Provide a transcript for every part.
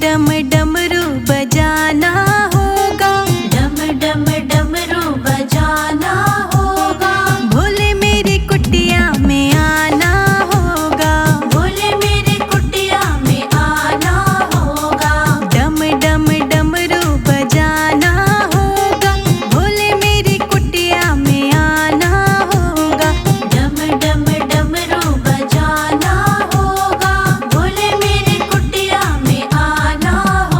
डम डमरू बजाना होगा, डम डम डमरू बजाना होगा। भोले मेरी कुटिया में आना होगा, भोले मेरे कुटिया में आना होगा। डम डम डमरू बजाना होगा, भोले मेरी कुटिया में आना होगा। डम डम डमरू बजाना होगा। भोले मेरे कुटिया में आना होगा।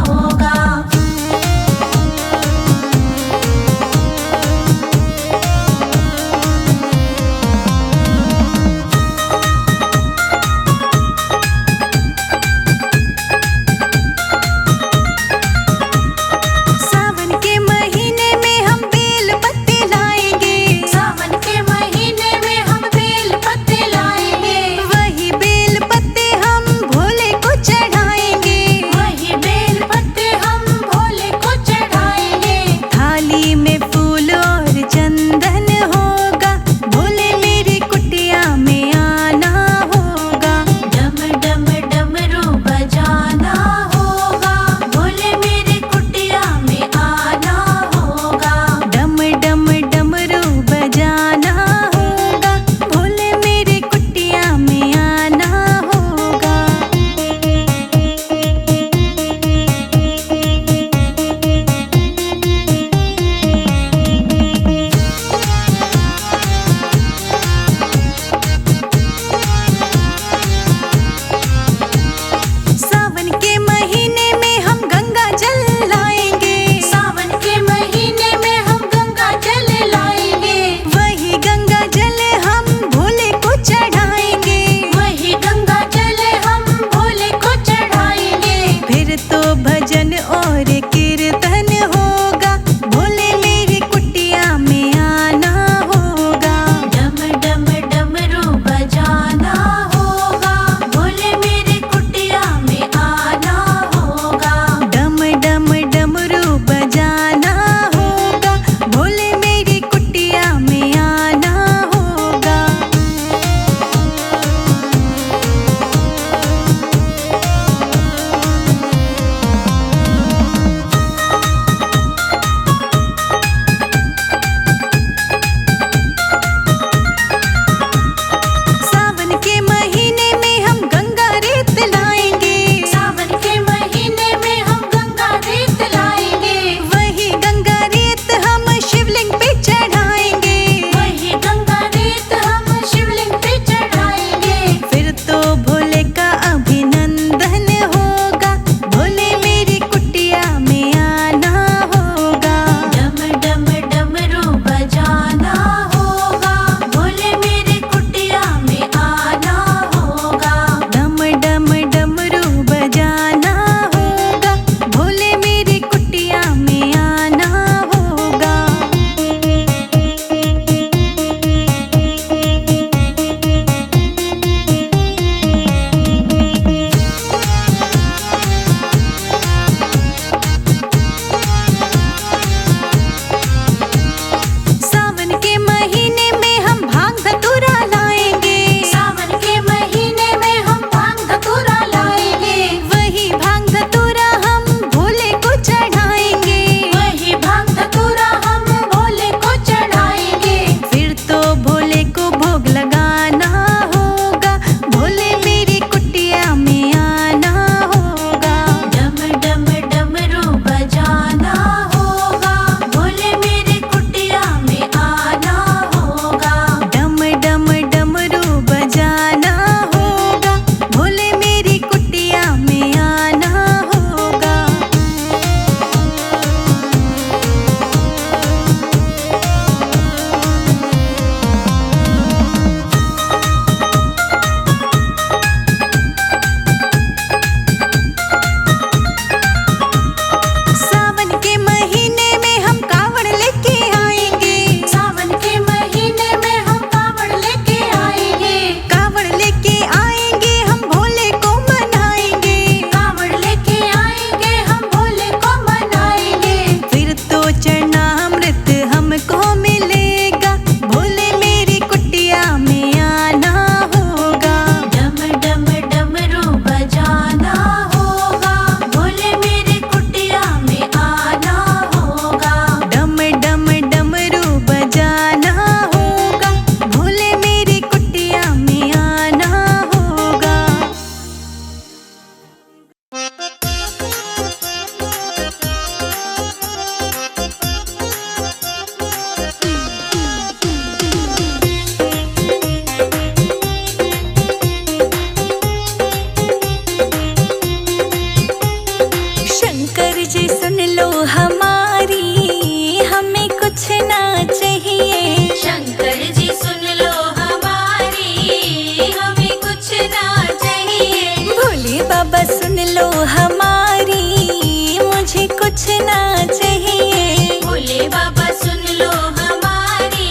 लो हमारी, मुझे कुछ ना चाहिए। भोले बाबा सुन लो हमारी,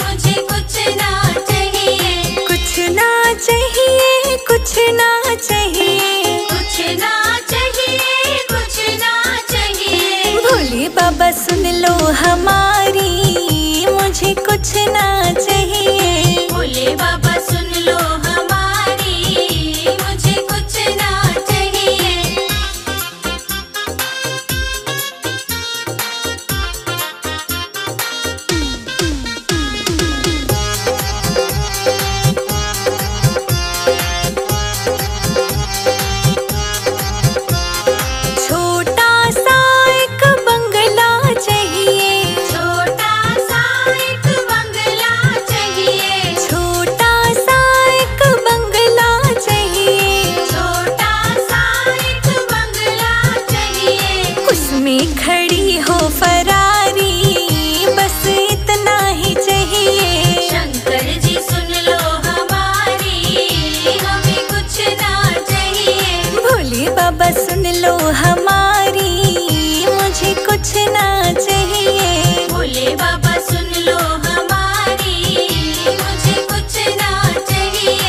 मुझे कुछ ना चाहिए। कुछ ना चाहिए, कुछ ना चाहिए, कुछ ना चाहिए, कुछ ना चाहिए। भोले बाबा सुन लो हमारी, मुझे कुछ ना चाहिए। भोले बाबा सुन लो हमारी, मुझे कुछ ना चाहिए। छोटा सा एक बंगला चाहिए, छोटा सा एक बंगला चाहिए। छोटा सा एक बंगला चाहिए, छोटा सा एक बंगला चाहिए। उसमें खड़ी हो फरारी, बस इतना ही चाहिए। शंकर जी सुन लो हमारी, हमें कुछ ना चाहिए। भोले बाबा सुन लो हमारी, मुझे कुछ ना चाहिए। भोले बाबा सुन लो हमारी, मुझे कुछ ना चाहिए।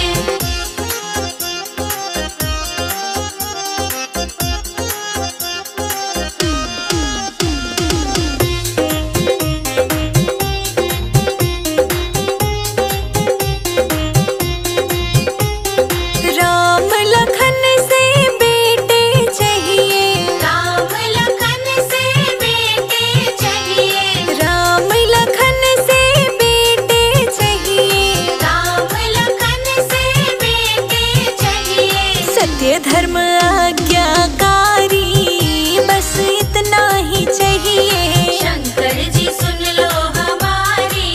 राम लखन से बेटे चाहिए, राम लखन से बेटे चाहिए। राम लखन से बेटे चाहिए, राम लखन से बेटे चाहिए। सत्य धर्म आज्ञाकारी, बस इतना ही चाहिए। शंकर जी सुन लो हमारी,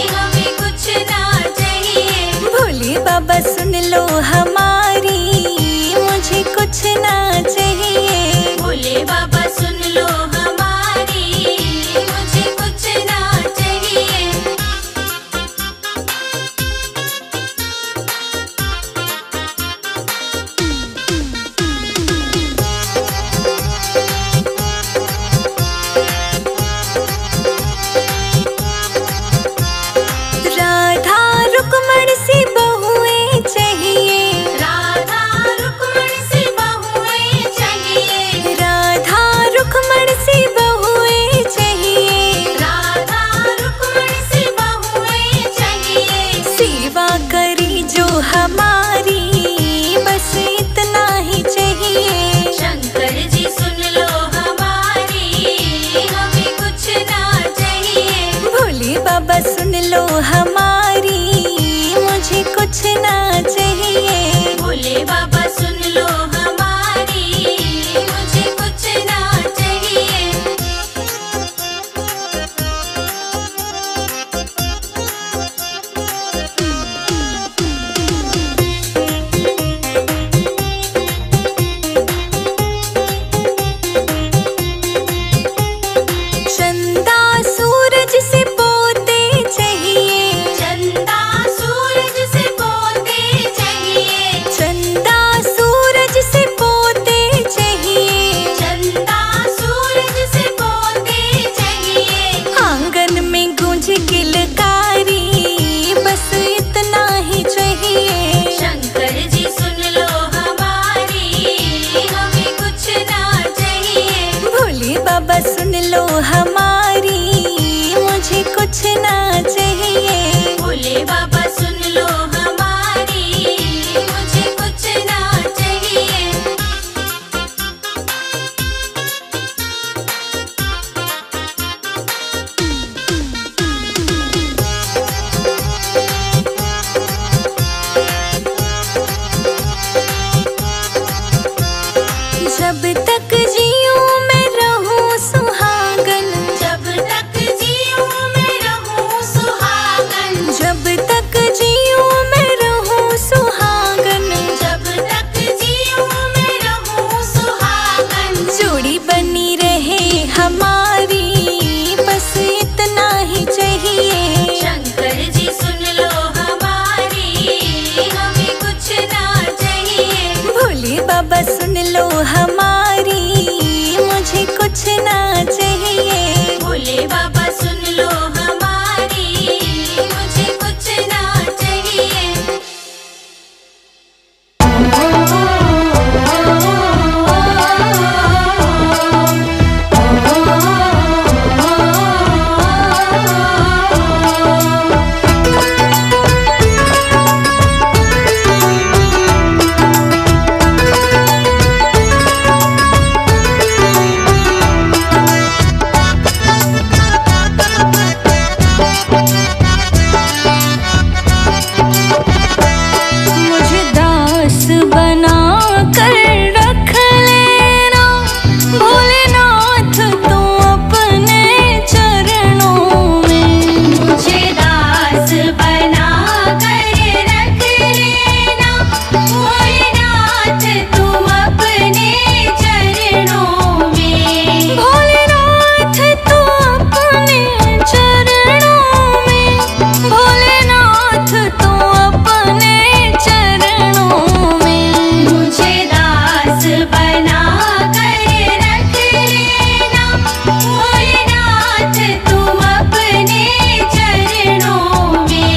हमें कुछ ना चाहिए। भोले बाबा सुन लो हमारी, मुझे कुछ ना चाहिए। भोले बाबा सुन लो हमारी, मुझे कुछ ना चाहिए। राधा रुक्मण सी बहुएं चाहिए, राधा रुक्मण सी बहुएं लो हमारी, मुझे कुछ ना चाहिए। भोले बाबा सुन लो हमारी, मुझे कुछ ना चाहिए। मुझे दास बना कर रख लेना भोलेनाथ तू अपने चरणों में। मुझे दास बना कर रख लेना भोलेनाथ तुम अपने चरणों में। भोलेनाथ तू अपने चरणों में, भोलेनाथ तू अपने चरणों में। मुझे दास बना कर रख लेना भोलेनाथ तुम अपने चरणों में।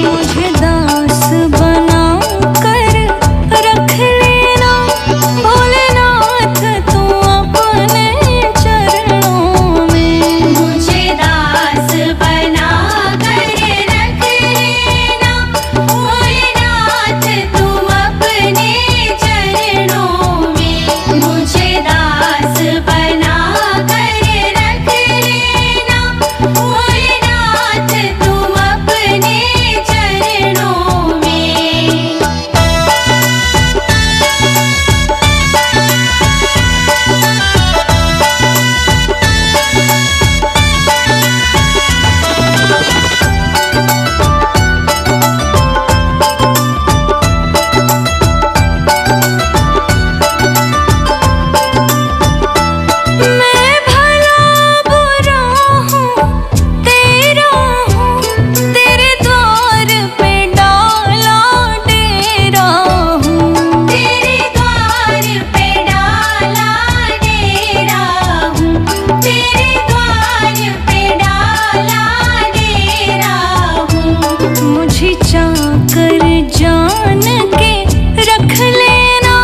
मुझे दास बना कर रख लेना भोलेनाथ तू अपने चरणों में। मुझे दास बना कर रख लेना भोलेनाथ तुम अपने चरणों में। मुझे दास बना कर रख लेना भोलेनाथ तुम अपने चरणों में। मैं भला बुरा हूँ तेरा हूँ, तेरे द्वार पे डाला डेरा हूँ। तेरे द्वार पे डाला डेरा हूँ। तेरे द्वार पे डाला डेरा हूँ। मुझे चाकर जान के रख लेना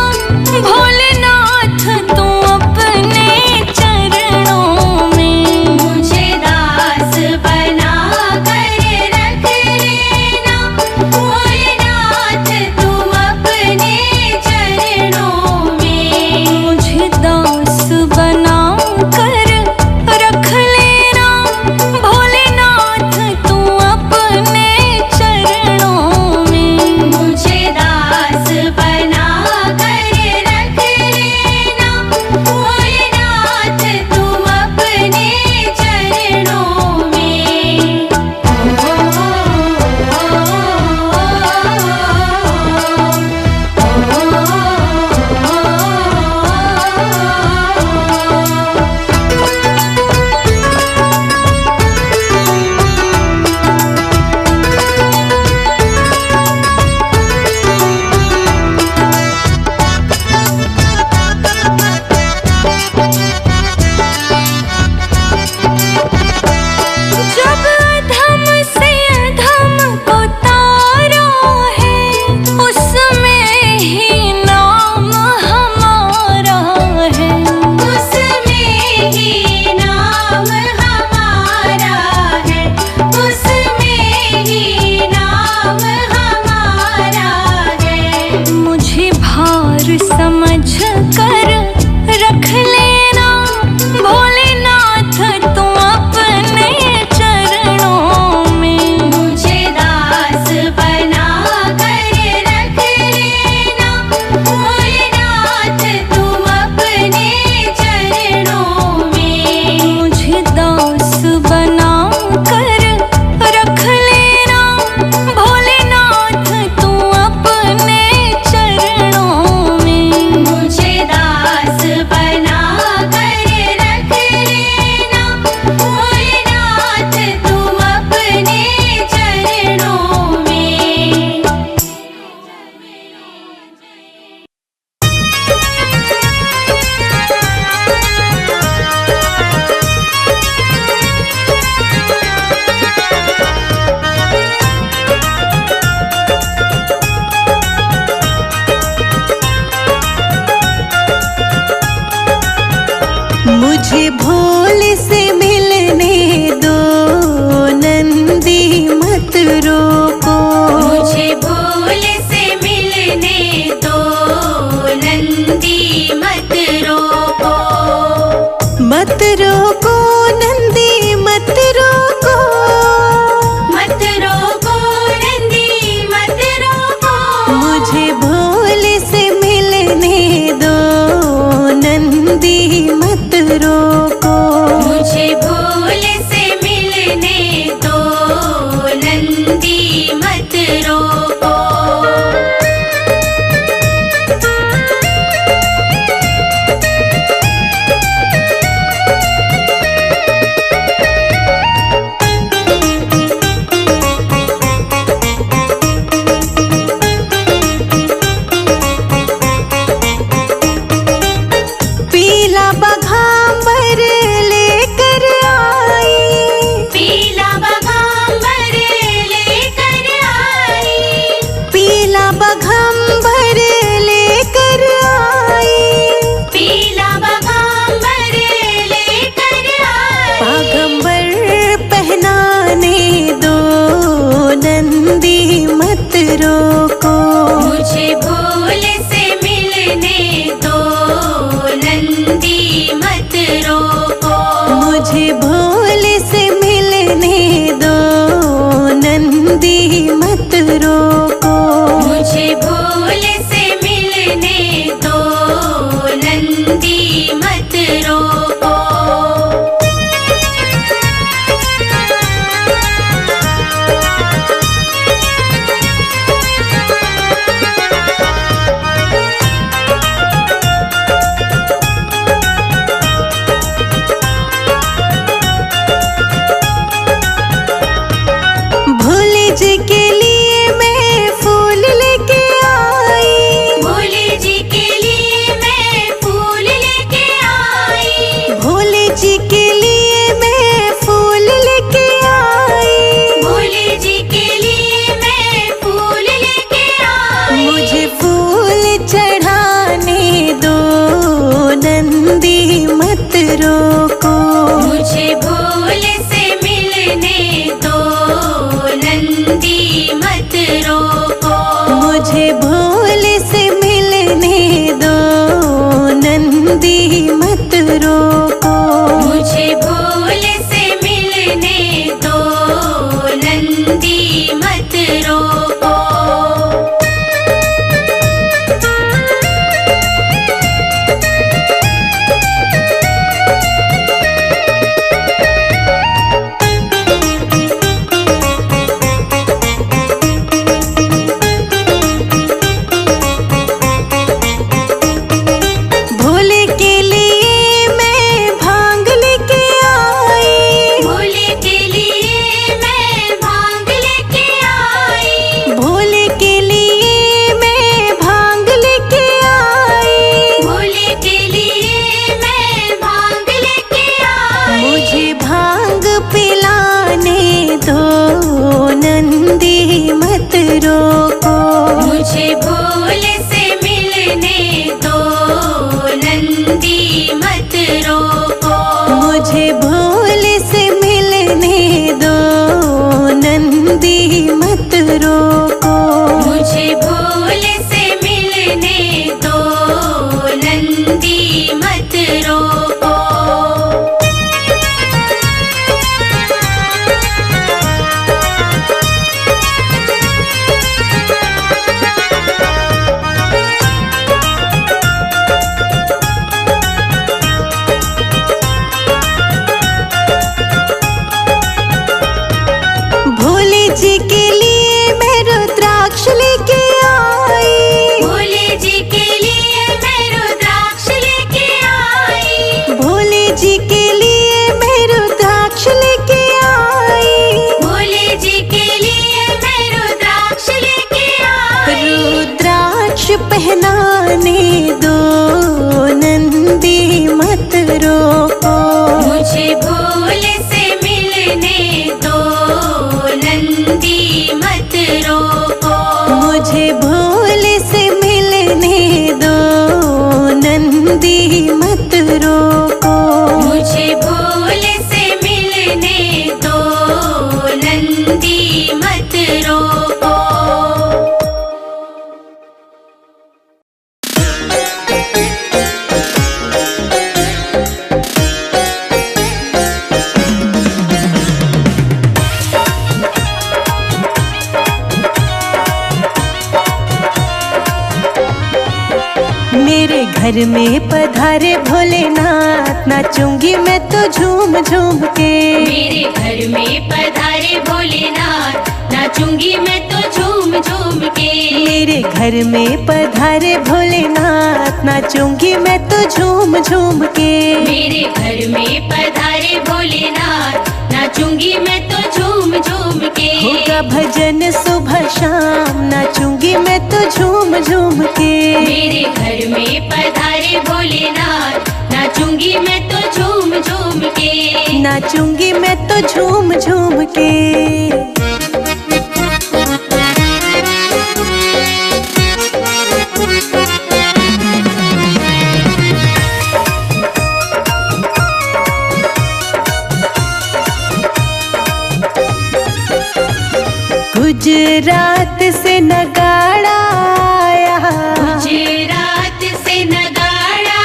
भोलेनाथ तू अपने चरणों में। मुझे दास बना कर रख लेना भोलेनाथ तुम अपने चरणों में। मुझे दास बना कर रख लेना भोलेनाथ तू अपने चरणों में। मुझे दास बना कर रख लेना भोलेनाथ तुम अपने चरणों में। जब अधम से अधम को तारा है, उसमें ही नाम हमारा है। उसमें ही नाम हमारा है। उसमें ही नाम हमारा है। मुझे भार समझ कर रख लेना भोलेनाथ तू अपने चरणों में। मुझे दास बना कर रख लेना भोलेनाथ तुम अपने चरणों में। मुझे दास बना कर रख लेना भोलेनाथ तू अपने चरणों में। मुझे मुझे भोले से मिलने दो, नंदी मत रोको। मुझे भोले से मिलने दो, नंदी मत रोको। मत रोको नंदी मत रोको, मत रोको नंदी मत रोको। मुझे भोले से मिलने दो, नंदी मत रोको। मुझे भोले से मिलने दो, नंदी मत रोको। पीला बघांबर लेकर आई, पीला बघांबर लेकर आई। पीला बघांबर लेकर आई। पीला बघांबर लेकर आई। बागंबर पहनाने दो, नंदी मत रोको। मुझे भोले से मिलने दो, नंदी मत रोको। मुझे भोले से मिलने दो, नंदी मत रोको। मुझे भोले से मिलने दो, नंदी मत रोको। भोले जी के लिए मैं फूल लेके आई, भोले जी के लिए मैं फूल लेके आई। भोले जी के लिए मैं फूल लेके आई। भोले जी के लिए मैं फूल लेके आई। मुझे फूल चढ़ाने दो, नंदी मत रोको। मुझे भोले से मिलने दो, नंदी मत रोको। मुझे भोले से मिलने दो, नंदी मत रोको। मुझे भोले से मिलने दो, नंदी मत रोको। भोले के लिए मैं भांग लेके आई, भोले के लिए मैं भांग लेके आई। भोले के लिए मैं भांग लेके आई। भोले के लिए मैं भांग लेके आई। मुझे भांग पिलाने दो, नंदी मत रोको। मुझे भोले से मिलने दो, नंदी मत रोको। मुझे भोले से मिलने दो, नंदी मत रोको। मुझे भोले से मिलने दो, नंदी मत रोको। भोले जी के लिए मैं रुद्राक्ष लेके आई, भोले जी के लिए मैं रुद्राक्ष लेके आई। भोले जी के लिए मैं रुद्राक्ष लेके आई। भोले जी के लिए मैं रुद्राक्ष लेके आई। रुद्राक्ष पहनाने दो, नंदी मत रोको। मुझे भोले से मिलने दो, नंदी मत रोको। मुझे भोले से मिलने दो, नंदी मत रोको। मुझे घर में पधारे भोलेनाथ, नाचूंगी मैं तो झूम झूम के। मेरे घर में पधारे भोलेनाथ, नाचूंगी मैं तो झूम झूम के। मेरे घर में पधारे भोलेनाथ, नाचूंगी मैं तो झूम झूम के। मेरे घर में पधारे भोलेनाथ, नाचूंगी मैं तो झूम झूम के। होगा भजन सुबह शाम, नाचूंगी मैं तो झूम झूम के। मेरे घर में पधारे भोलेनाथ, नाचूंगी मैं तो झूम झूम के। नाचूंगी मैं तो झूम झूम के। गुजरात से नगाड़ा आया, गुजरात से नगाड़ा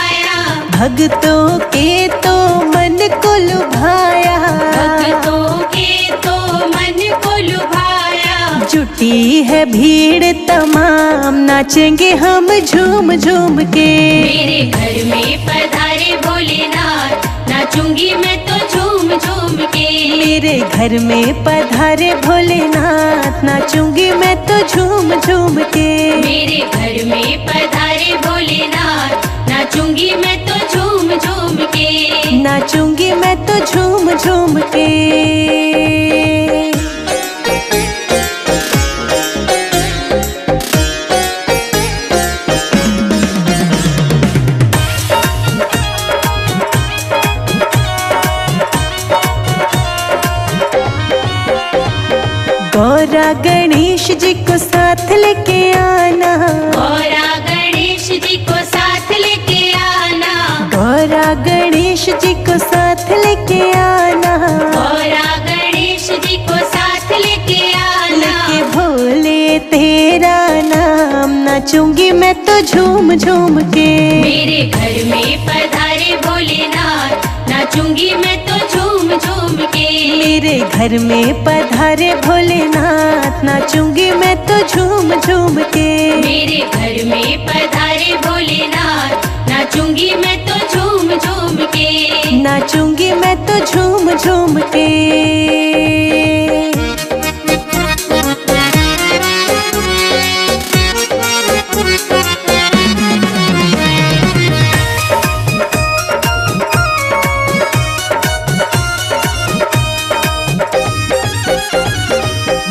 आया, भक्तों के तो मन को लुभाया। भक्तों के तो मन को लुभाया। जुटी है भीड़ तमाम, नाचेंगे हम झूम झूम के। मेरे घर में पधारे भोलेनाथ, नाचूंगी मैं तो झूम झूम के। मेरे घर में पधारे भोलेनाथ, नाचूंगी मैं तो झूम झूम के। मेरे घर में पधारे भोलेनाथ, नाचूंगी मैं तो झूम झूम के। नाचूंगी मैं तो झूम झूम के। गौरा गणेश जी को साथ लेके आना, गौरा गणेश जी को साथ लेके आना। गौरा गणेश जी को साथ लेके आना। गौरा गणेश जी को साथ लेके आना। लेके भोले तेरा नाम, नाचूंगी मैं तो झूम झूम के। मेरे घर में पधारे भोलेनाथ, नाचूंगी मैं तो झूम झूम के। मेरे घर में पधारे भोलेनाथ, नाचूंगी मैं तो झूम झूम के। मेरे घर में पधारे भोलेनाथ, नाचूंगी मैं तो झूम झूम के। नाचूंगी मैं तो झूम झूम के।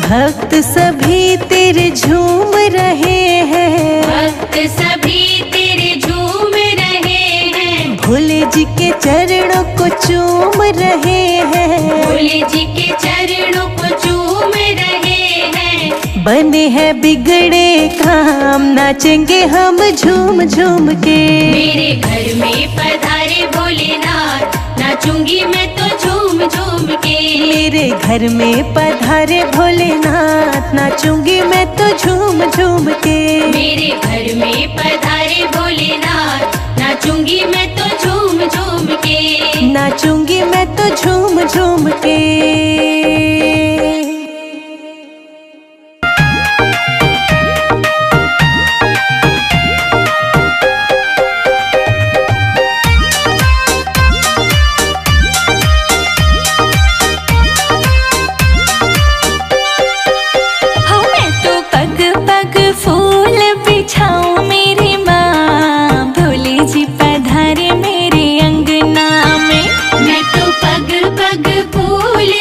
भक्त सभी तेरे झूम रहे हैं, भक्त सभी तेरे झूम रहे हैं। भोले जी के चरणों को चूम रहे हैं। भोले जी के चरणों को चूम रहे हैं। बने हैं बिगड़े काम, नाचेंगे हम झूम झूम के। मेरे घर में पधारे भोलेनाथ, नाचूंगी मैं तो झूम झूम के। मेरे घर में पधारे भोलेनाथ, नाचूंगी मैं तो झूम झूम के। मेरे घर में पधारे भोलेनाथ, नाचूंगी मैं तो झूम झूम के। नाचूंगी मैं तो झूम झूम के। मैं तो पग पग फूल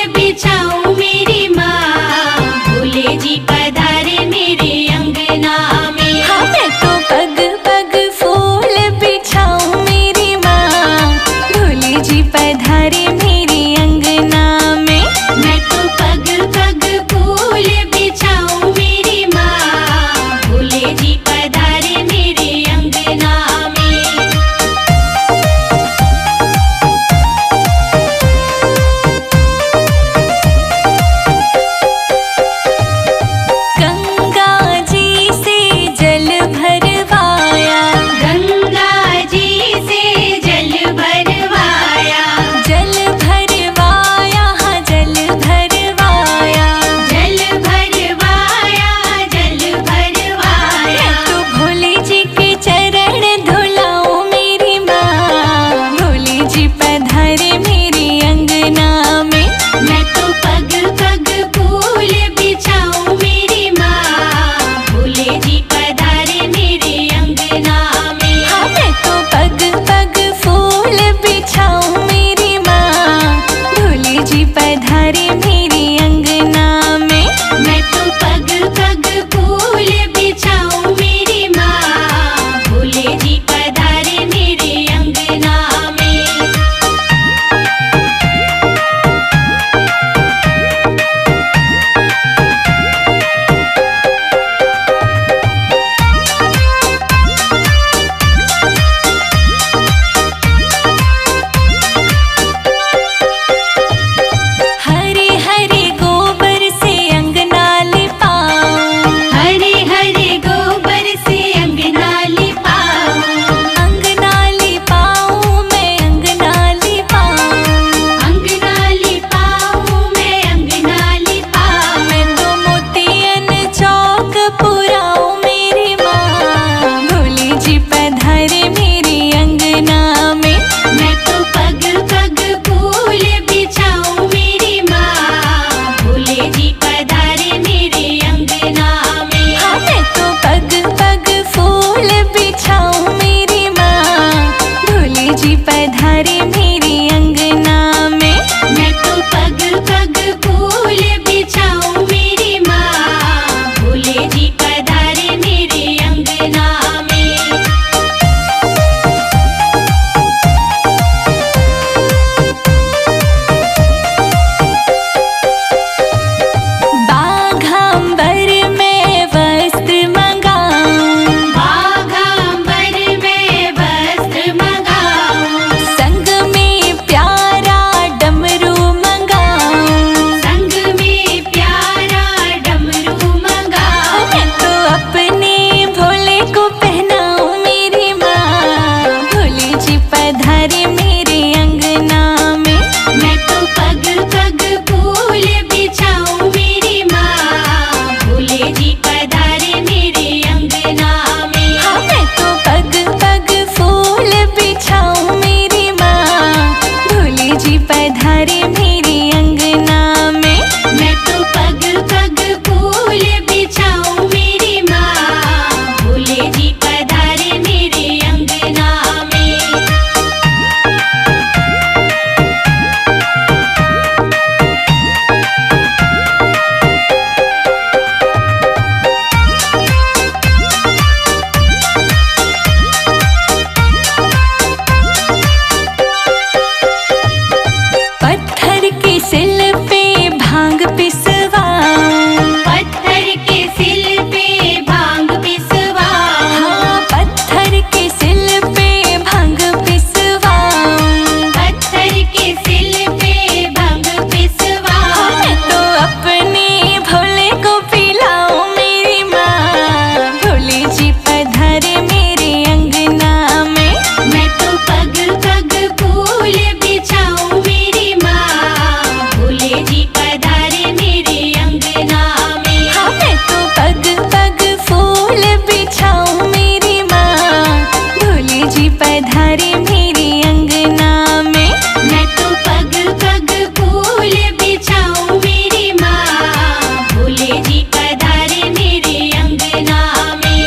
पधारे मेरे अंगना में। मैं तो पग पग फूल बिछाऊं मेरी माँ, भोले जी पधारे मेरे अंगना में।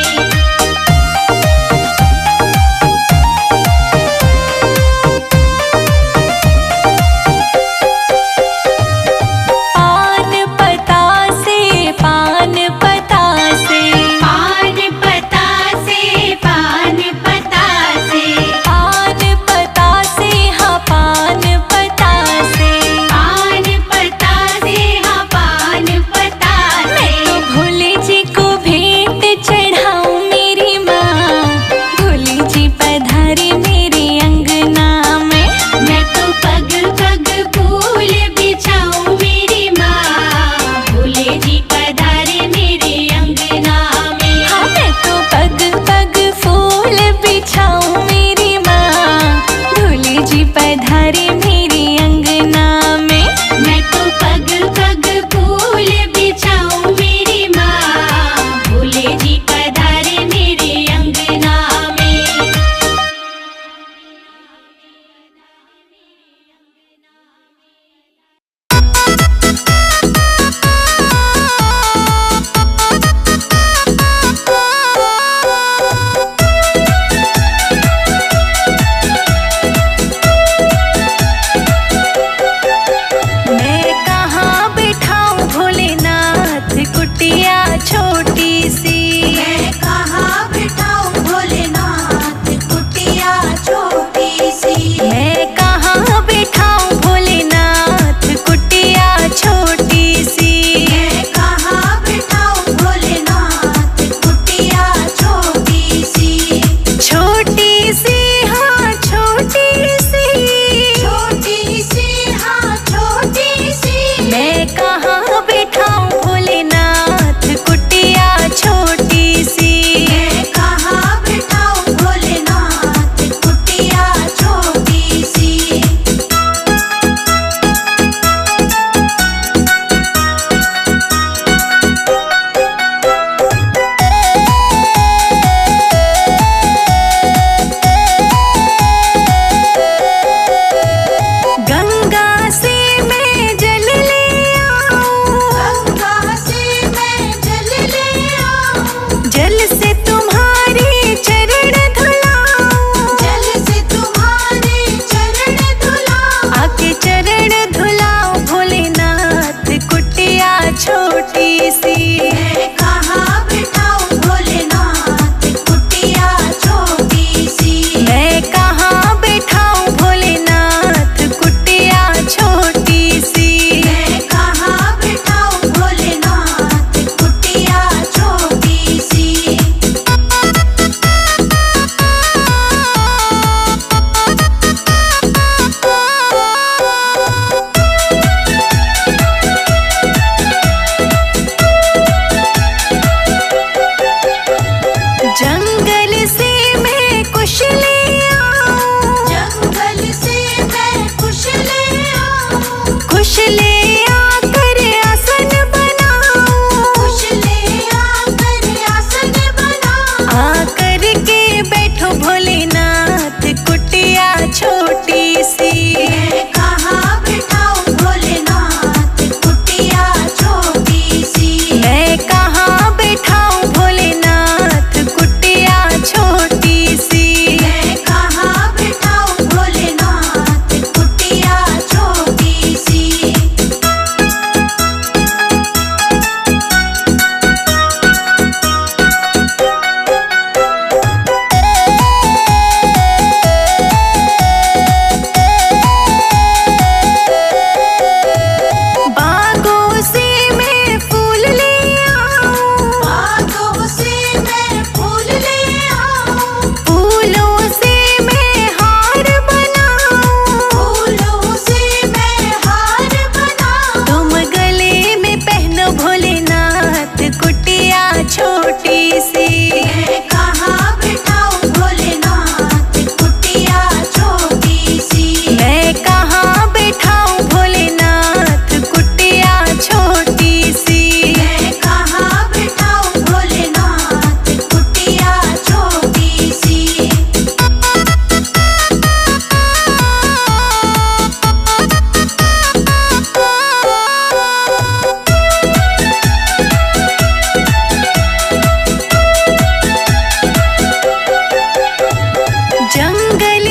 पान पता से पान पता से पान पता से पान पता से पान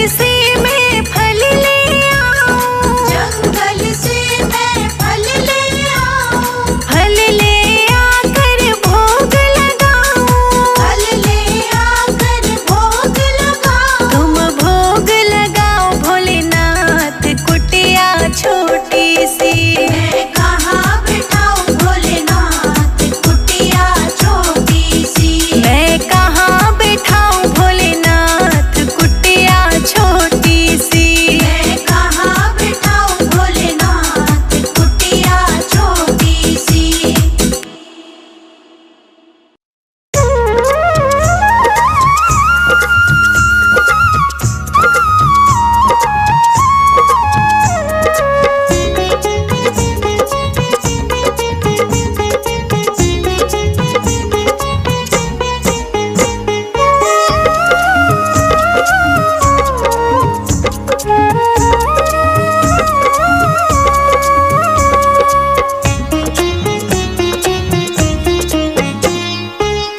से मैं फल ले आऊं, जंगल से मैं फल ले आऊं, फल ले आकर भोग लगाऊं, फल ले आकर भोग लगाऊं। तुम भोग लगाओ भोलेनाथ कुटिया छोटी सी। मैं कहाँ बिठाऊं भोलेनाथ कुटिया छोटी सी। मैं कहाँ बिठाऊं भोलेनाथ कुटिया छोटी सी। मैं कहाँ बिठाऊं भोलेनाथ कुटिया छोटी सी।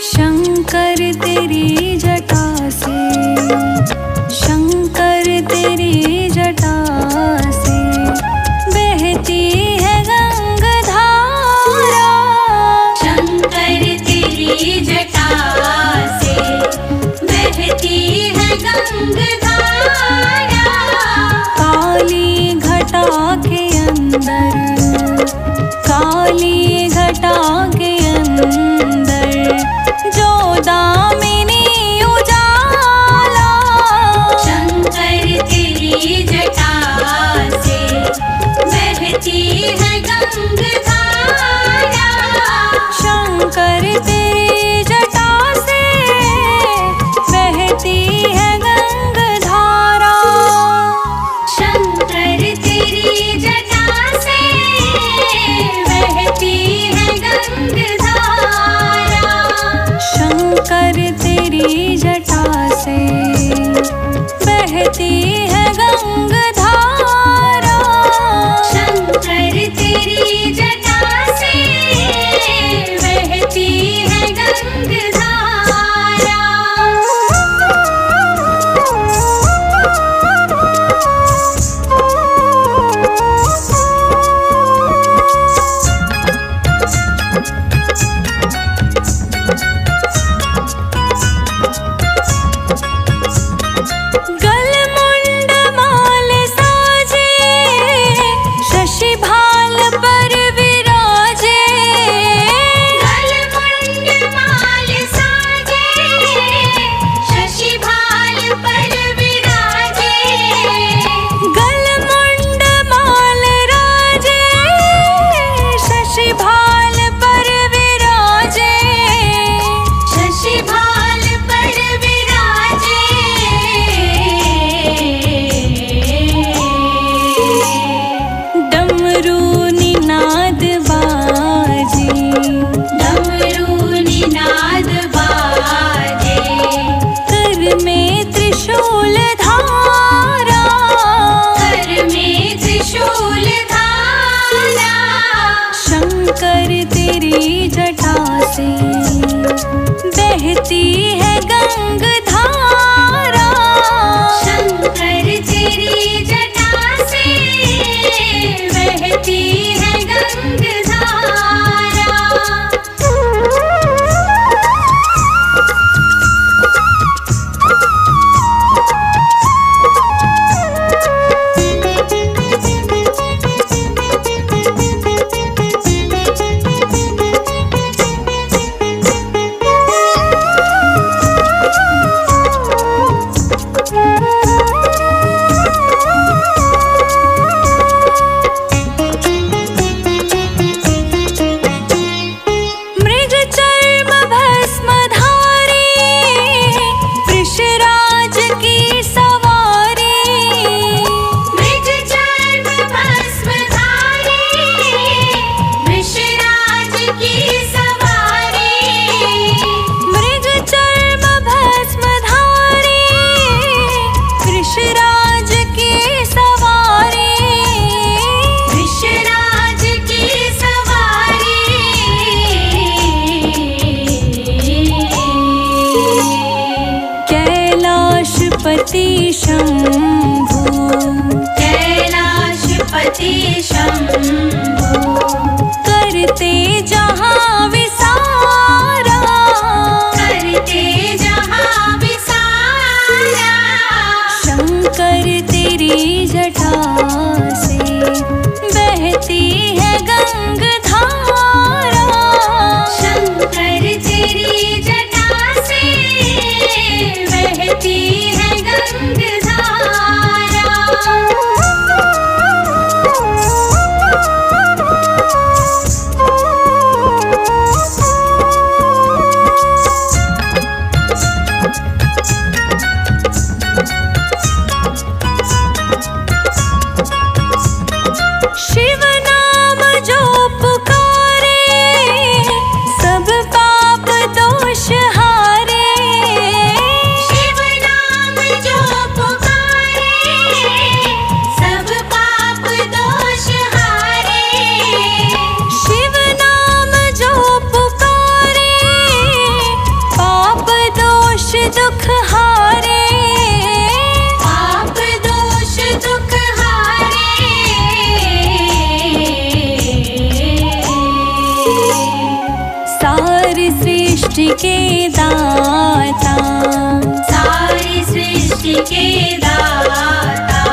शंकर तेरी जटा से, शंकर तेरी जटा से बहती है गंगाधारा। शंकर तेरी जटा से बहती है गंगाधारा। काली घटा के अंदर, काली घटा के अंदर जो दामिनी उजाला। शंकर तेरी जटा से बहती है गंगाधारा। शंकर तेरी जटा से बहती है गंगाधारा। शंकर तेरी जटा से बहती है गंगाधारा। शंकर तेरी जटा से बहती है गंगाधारा। शंकर तेरी जटा से बहती है गंगाधारा। गलमुंड माल साजे, शशि भाल पर विराजे। गलमुंड माल साजे, शशि भाल पर विराजे। गलमुंड माल राजे, शशि भाल पर विराजे। शशि भाल पर विराजे। डमरू निनाद बाजे, डमरू निनाद बाजे। कर में त्रिशूल धारा। कर में त्रिशूल धारा। शंकर तेरी जटा से बहती है गंगाधारा। शंकर तेरी जटा से बहती है गंगाधारा। तेरी जटा से बहती है गंगधारा। शंकर तेरी जटा से बहती है शिव नाम जो पुकारे सब पाप दोष हारे। शिव नाम जो पुकारे सब पाप दोष हारे। शिव नाम जो पुकारे पाप दोष दुख हारे। पाप दोष दुख सारी सृष्टि के दाता, सारी सृष्टि के दाता,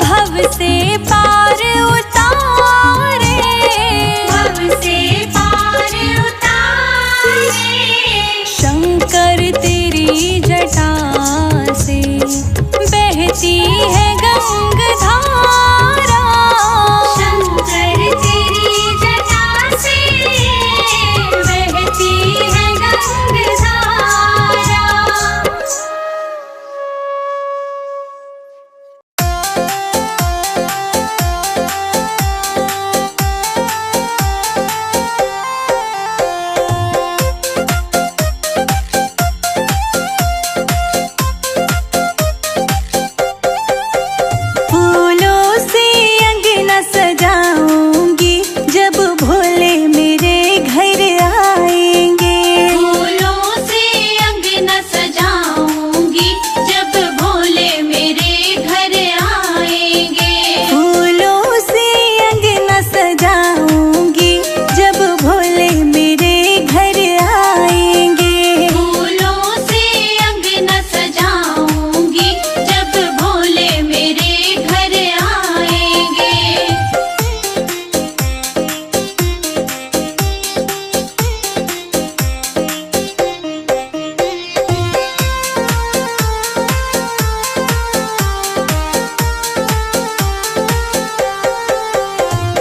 भव से पार उतारे। भव से पार उतारे। शंकर तेरी जटा से बहती है गंगधारा। शंकर तेरी जटा से बहती है गंगधारा। फूलों से अंगना सजाऊंगी जब भोले मेरे घर आएंगे। फूलों से अंगना सजाऊंगी जब भोले मेरे घर आएंगे। फूलों से अंगना सजाऊंगी जब भोले मेरे घर आएंगे। फूलों से अंगना सजाऊंगी जब भोले मेरे घर आएंगे।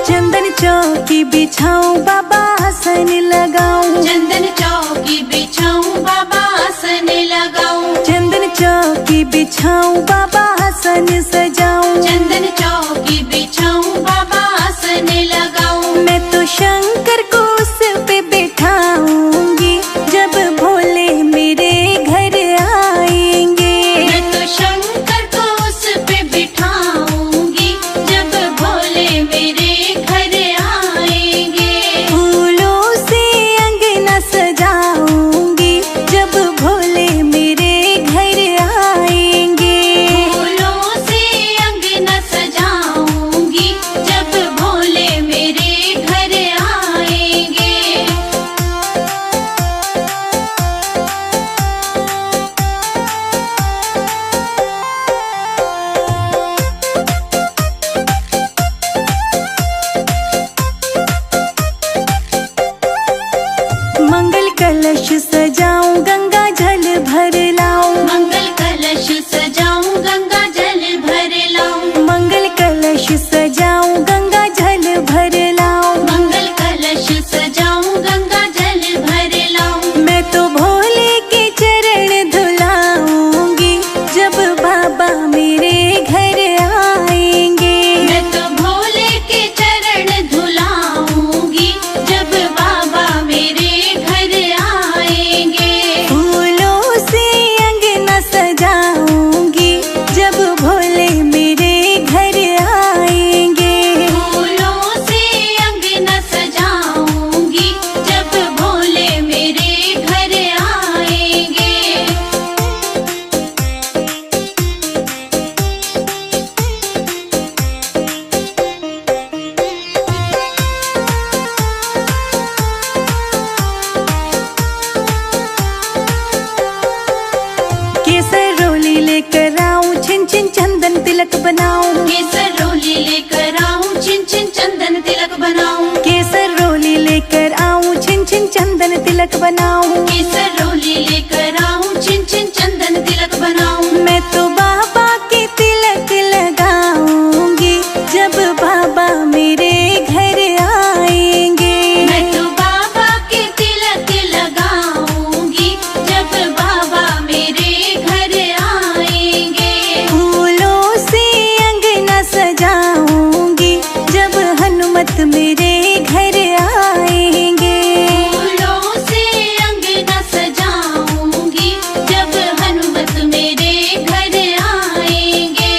चंदन चौकी बिछाऊं बाबा आसन लगाऊं। चंदन चौकी बिछाऊं बाबा आसन लगाऊं। चंदन चौकी बिछाऊं बाबा आसन सजाऊं। चंदन चौकी बिछाऊं बाबा आसन लगाऊं। मैं तो शंकर को उस पे बिठाऊंगी जब भोले मेरे घर आएंगे। मैं तो शंकर को उस पे बिठाऊंगी जब भोले मेरे घर आएंगे। फूलों से अंगना सजाऊंगी जब भोले मेरे घर आएंगे। फूलों तिलक बनाऊं, केसर रोली लेकर आऊं, छिन छिन चंदन तिलक बनाऊं। केसर रोली लेकर आऊं, छिन छिन चंदन तिलक बनाऊं। केसर रोली लेकर आऊं, छिन छिन चंदन तिलक बनाऊं। मैं तो बाबा के तिलक लगाऊंगी, जब बाबा मेरे घर आएंगे। मैं तो बाबा के तिलक लगाऊंगी, जब बाबा मेरे घर आएंगे। फूलों से अंगना सजाऊंगी, जब हनुमत मेरे घर आएंगे। फूलों से अंगना सजाऊंगी, जब हनुमत मेरे घर आएंगे।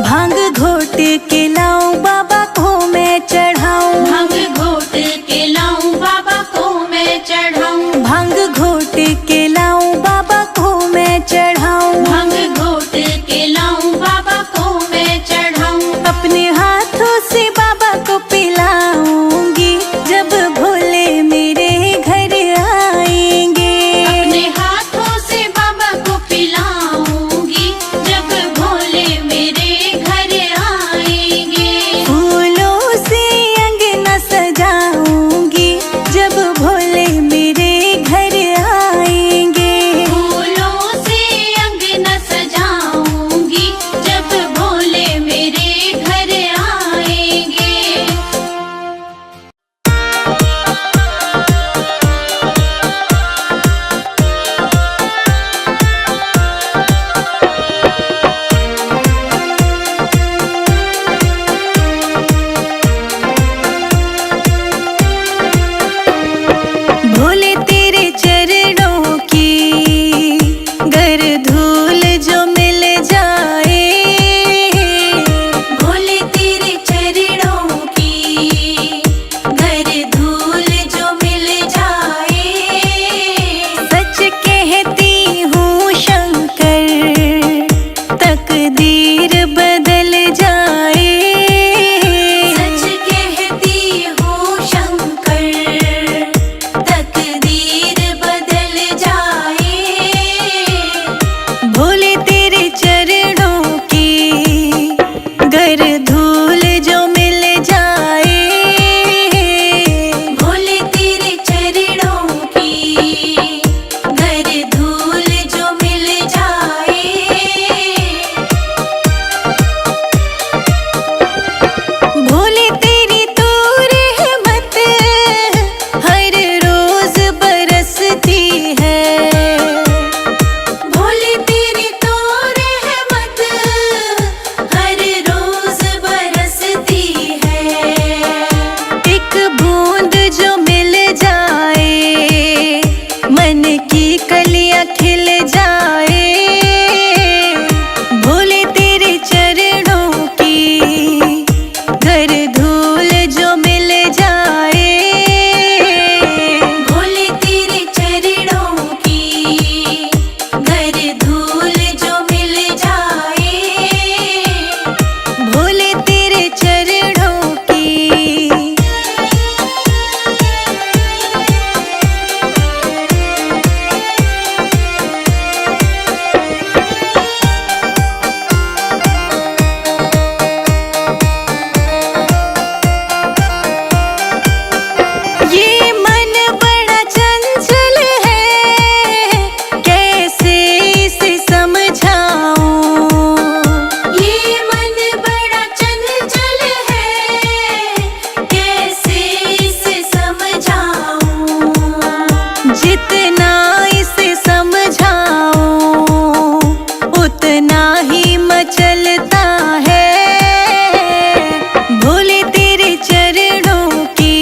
भांग घोट के लाऊं, बाबा को मैं चढ़ाऊं। भांग घोट के लाऊं, बाबा को मैं चढ़ाऊं। भांग घोट के लाऊं, बाबा को मैं चढ़ाऊं। भांग घोट के लाऊं, बाबा को मैं चढ़ाऊं। अपने हाथों से बाबा को पिलाऊंगी, जब भोले मेरे घर आएंगे। अपने हाथों से बाबा को पिलाऊंगी, जब भोले मेरे घर आएंगे। फूलों से अंगना सजाऊंगी, जब भोले मेरे घर आएंगे। फूलों से अंगना सजाऊंगी, जब भोले मेरे घर आएंगे। भोले तेरे चरणों की गर धूल जो मिल जाए। भोले तेरे चरणों की घर धूल जो मिल जाए। सच कहती हूँ शंकर, तकदीर बदल जाए। सच कहती हूँ शंकर, तकदीर बदल जाए। भोले तेरे चरणों की गर धूल जो मिल जाए। भोले तेरे चरणों की घर धूल जो मिल जाए। भोले तेरी तो रहमत हर रोज बरसती है। भोले तेरी तो रहमत हर रोज बरसती है। एक बूंद जो मिल जाए, मन की कलियां खिल जाए। भोले तेरे चरणों की घर धूल जो मिल जाए। भोले तेरे चरणों की घर धूल जो मिल जाए। भोले तेरे चरणों की ये मन बड़ा चंचल है, कैसे इसे समझाऊं। ये मन बड़ा चंचल है, कैसे इसे समझाऊं। जितना इसे समझाऊं, उतना ही मचलता है। भोले तेरे चरणों की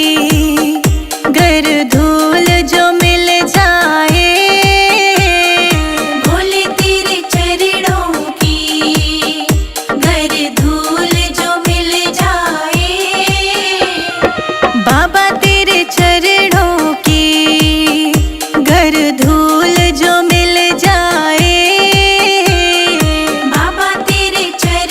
गर धूल जो मिल जाए। भोले तेरे चरणों की घर धूल जो मिल जाए। बाबा तेरे चरणों की घर धूल जो मिल जाए। बाबा तेरे चरणों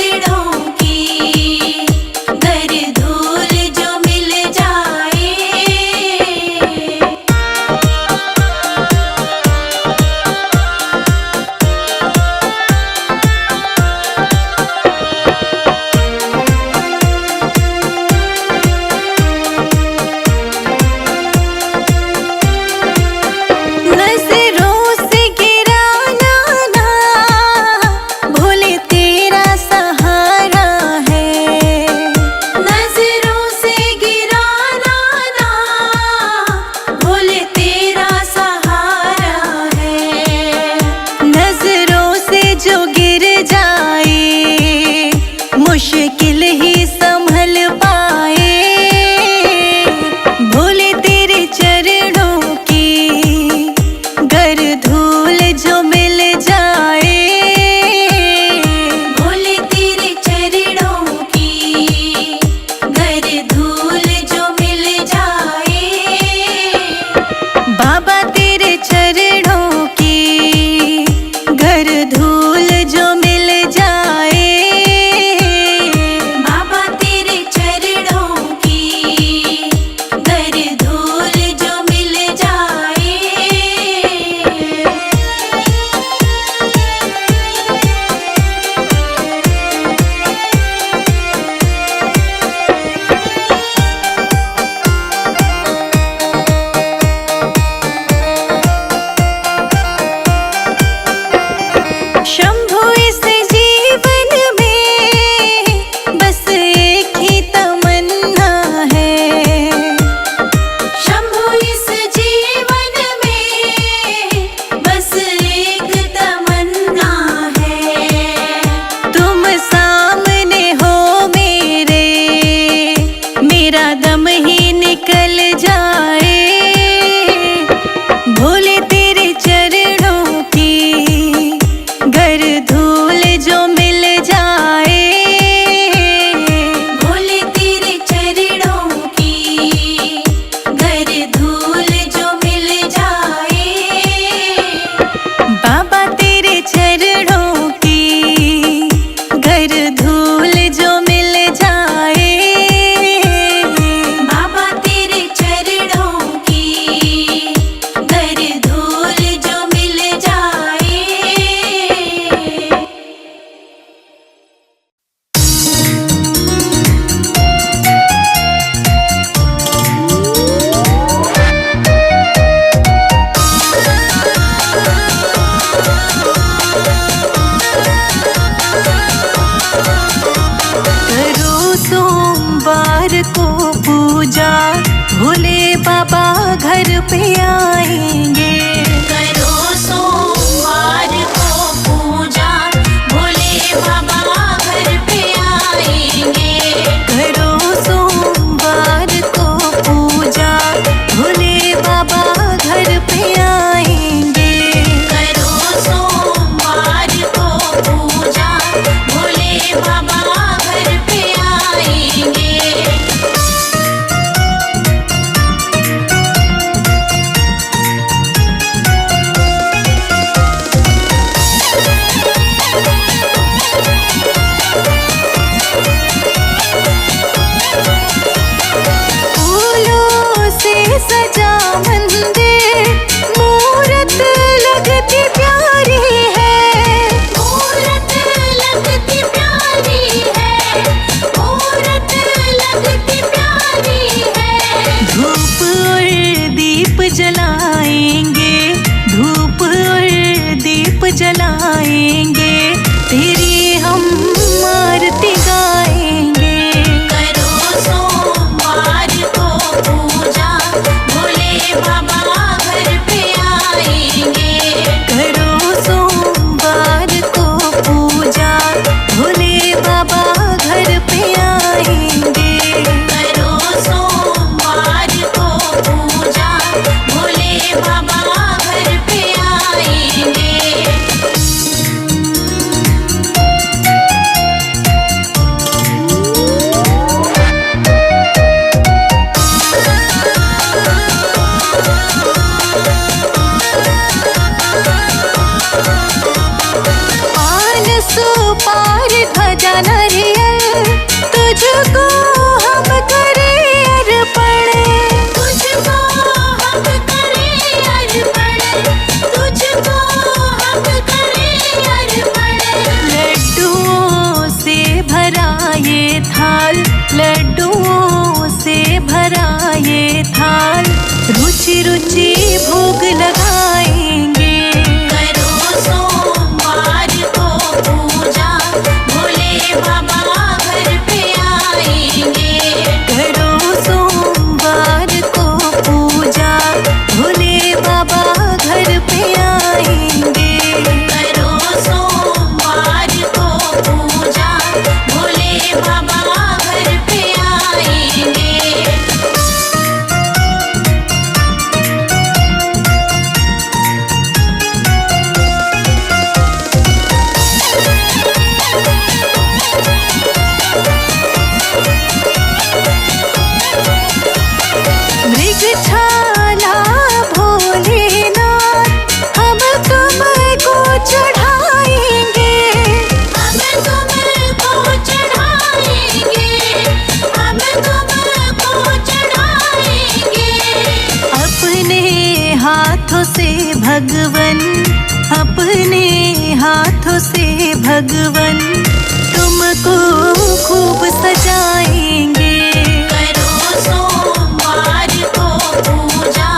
भगवन, अपने हाथों से भगवन तुमको खूब सजाएंगे। करो सोमवार को पूजा,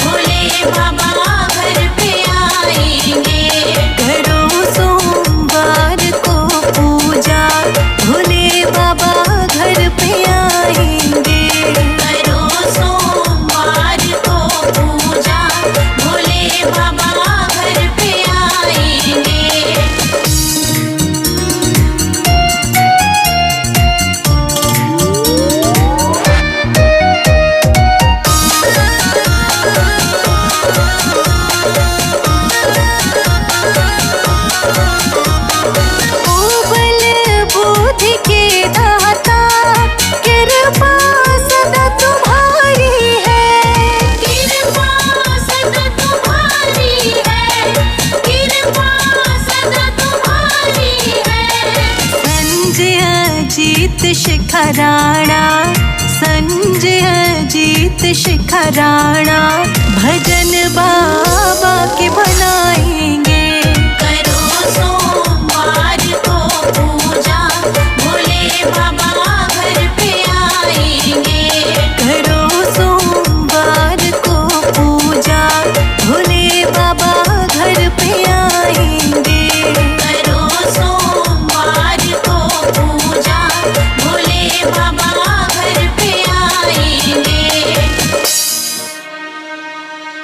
भोले बाबा घर पे आएंगे। करो सोमवार को पूजा, भोले बाबा घर पे आएंगे। करो सोमवार को पूजा, भोले बाबा घर पे आएंगे। शिखा राणा, संजय अजीत शिखा राणा भजन बाबा के बनाएंगे। करो सोमवार को